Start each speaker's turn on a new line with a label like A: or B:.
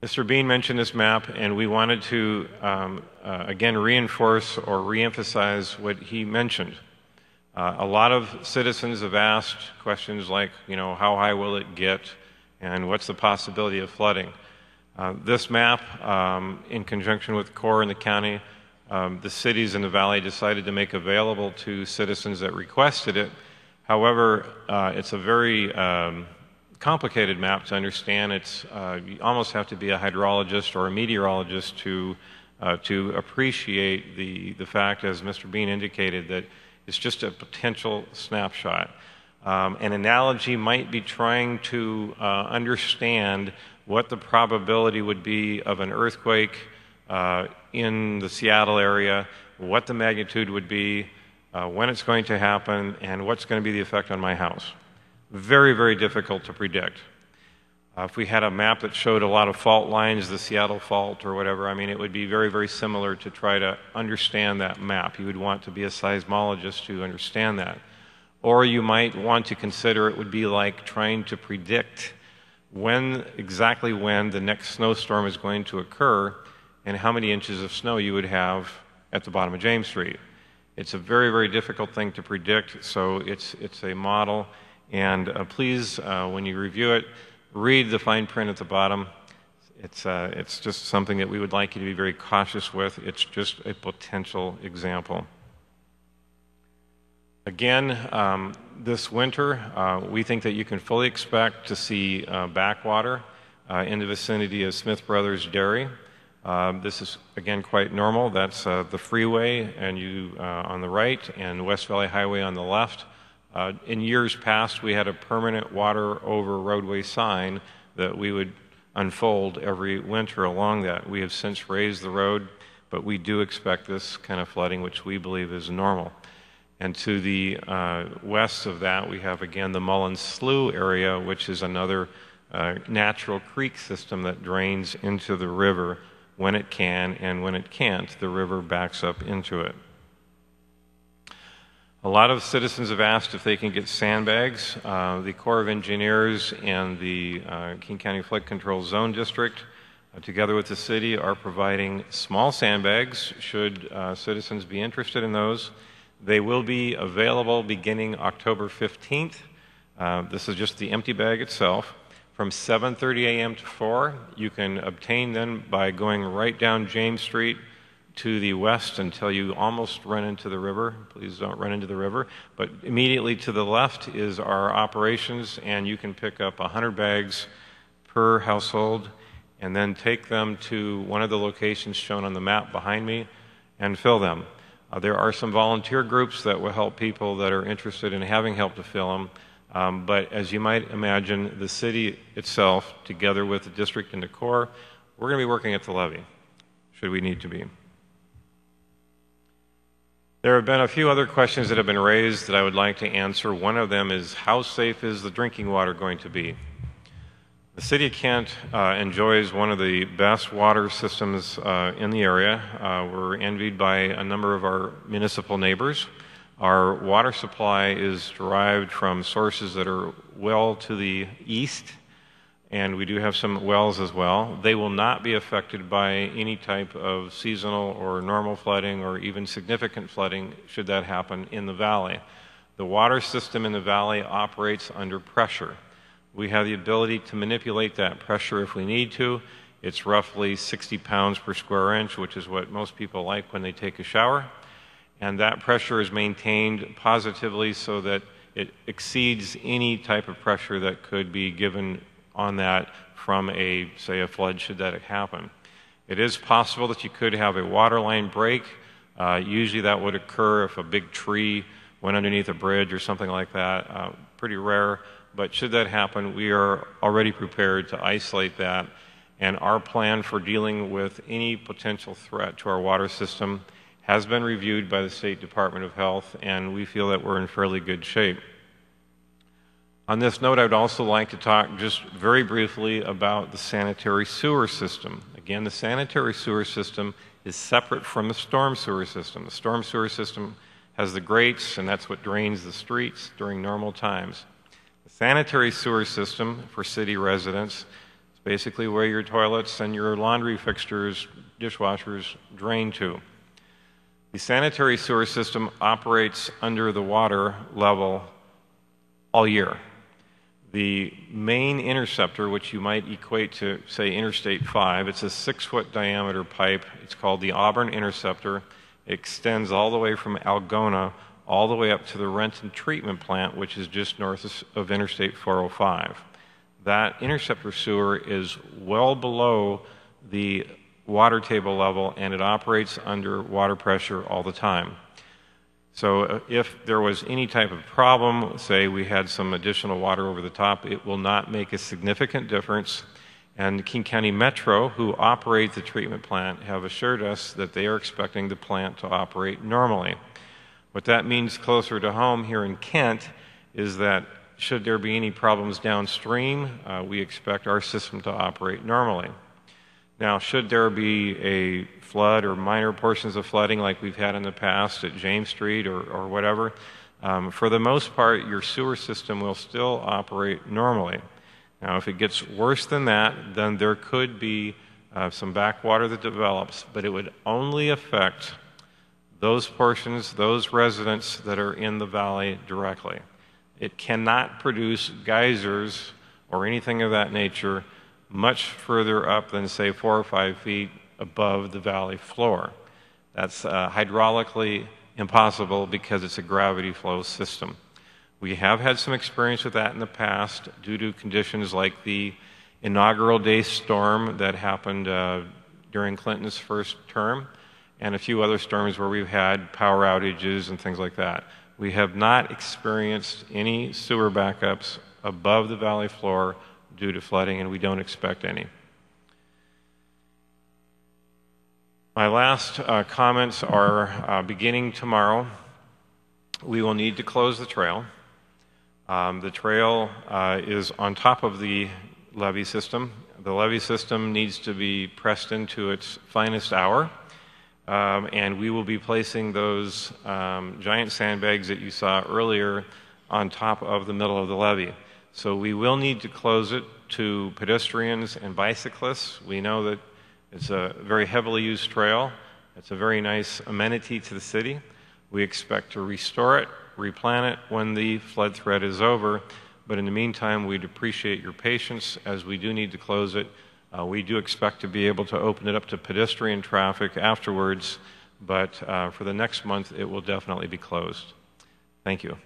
A: Mr. Bean mentioned this map, and we wanted to, again, reinforce or reemphasize what he mentioned. A lot of citizens have asked questions like, how high will it get, and what's the possibility of flooding? This map, in conjunction with Corps and the county, the cities in the valley decided to make available to citizens that requested it. However, it's a very complicated map to understand. You almost have to be a hydrologist or a meteorologist to appreciate the fact, as Mr. Bean indicated, that it's just a potential snapshot. An analogy might be trying to understand what the probability would be of an earthquake in the Seattle area, what the magnitude would be, when it's going to happen, and what's going to be the effect on my house. Very, very difficult to predict. If we had a map that showed a lot of fault lines, the Seattle fault or whatever, it would be very, very similar to try to understand that map. You would want to be a seismologist to understand that. Or you might want to consider it would be like trying to predict exactly when the next snowstorm is going to occur and how many inches of snow you would have at the bottom of James Street. It's a very, very difficult thing to predict, so it's a model. And please, when you review it, read the fine print at the bottom. It's just something that we would like you to be very cautious with. It's just a potential example. Again, this winter, we think that you can fully expect to see backwater in the vicinity of Smith Brothers Dairy. This is, again, quite normal. That's the freeway and on the right and West Valley Highway on the left. In years past, we had a permanent water over roadway sign that we would unfold every winter along that. We have since raised the road, but we do expect this kind of flooding, which we believe is normal. And to the west of that, we have, again, the Mullen Slough area, which is another natural creek system that drains into the river when it can, and when it can't, the river backs up into it. A lot of citizens have asked if they can get sandbags. The Corps of Engineers and the King County Flood Control Zone District, together with the city, are providing small sandbags should citizens be interested in those. They will be available beginning October 15th. This is just the empty bag itself. From 7:30 a.m. to 4, you can obtain them by going right down James Street to the west until you almost run into the river. Please don't run into the river. But immediately to the left is our operations, and you can pick up 100 bags per household and then take them to one of the locations shown on the map behind me and fill them. There are some volunteer groups that will help people that are interested in having help to fill them. But as you might imagine, the city itself, together with the district and the Corps, we're going to be working at the levee, should we need to be. There have been a few other questions that have been raised that I would like to answer. One of them is, how safe is the drinking water going to be? The city of Kent enjoys one of the best water systems in the area. We're envied by a number of our municipal neighbors. Our water supply is derived from sources that are well to the east, and we do have some wells as well. They will not be affected by any type of seasonal or normal flooding or even significant flooding should that happen in the valley. The water system in the valley operates under pressure. We have the ability to manipulate that pressure if we need to. It's roughly 60 pounds per square inch, which is what most people like when they take a shower. And that pressure is maintained positively so that it exceeds any type of pressure that could be given on that from say a flood should that happen. It is possible that you could have a water line break. Usually that would occur if a big tree went underneath a bridge or something like that. Pretty rare, but should that happen, we are already prepared to isolate that. And our plan for dealing with any potential threat to our water system has been reviewed by the State Department of Health, and we feel that we're in fairly good shape. On this note, I would also like to talk just very briefly about the sanitary sewer system. Again, the sanitary sewer system is separate from the storm sewer system. The storm sewer system has the grates, and that's what drains the streets during normal times. The sanitary sewer system for city residents is basically where your toilets and your laundry fixtures, dishwashers drain to. The sanitary sewer system operates under the water level all year. The main interceptor, which you might equate to, say, Interstate 5, it's a 6-foot diameter pipe. It's called the Auburn Interceptor. It extends all the way from Algona all the way up to the Renton Treatment Plant, which is just north of Interstate 405. That interceptor sewer is well below the water table level, and it operates under water pressure all the time. So if there was any type of problem, say we had some additional water over the top, it will not make a significant difference. And King County Metro, who operate the treatment plant, have assured us that they are expecting the plant to operate normally. What that means closer to home here in Kent is that should there be any problems downstream, we expect our system to operate normally. Now, should there be a flood or minor portions of flooding like we've had in the past at James Street or whatever, for the most part, your sewer system will still operate normally. Now, if it gets worse than that, then there could be some backwater that develops, but it would only affect those portions, those residents that are in the valley directly. It cannot produce geysers or anything of that nature much further up than, say, 4 or 5 feet above the valley floor. That's hydraulically impossible because it's a gravity flow system. We have had some experience with that in the past due to conditions like the inaugural day storm that happened during Clinton's first term, and a few other storms where we've had power outages and things like that. We have not experienced any sewer backups above the valley floor due to flooding, and we don't expect any. My last comments are beginning tomorrow, we will need to close the trail. The trail is on top of the levee system. The levee system needs to be pressed into its finest hour, and we will be placing those giant sandbags that you saw earlier on top of the middle of the levee. So we will need to close it to pedestrians and bicyclists. We know that it's a very heavily used trail. It's a very nice amenity to the city. We expect to restore it, replant it when the flood threat is over. But in the meantime, we'd appreciate your patience as we do need to close it. We do expect to be able to open it up to pedestrian traffic afterwards, but for the next month, it will definitely be closed. Thank you.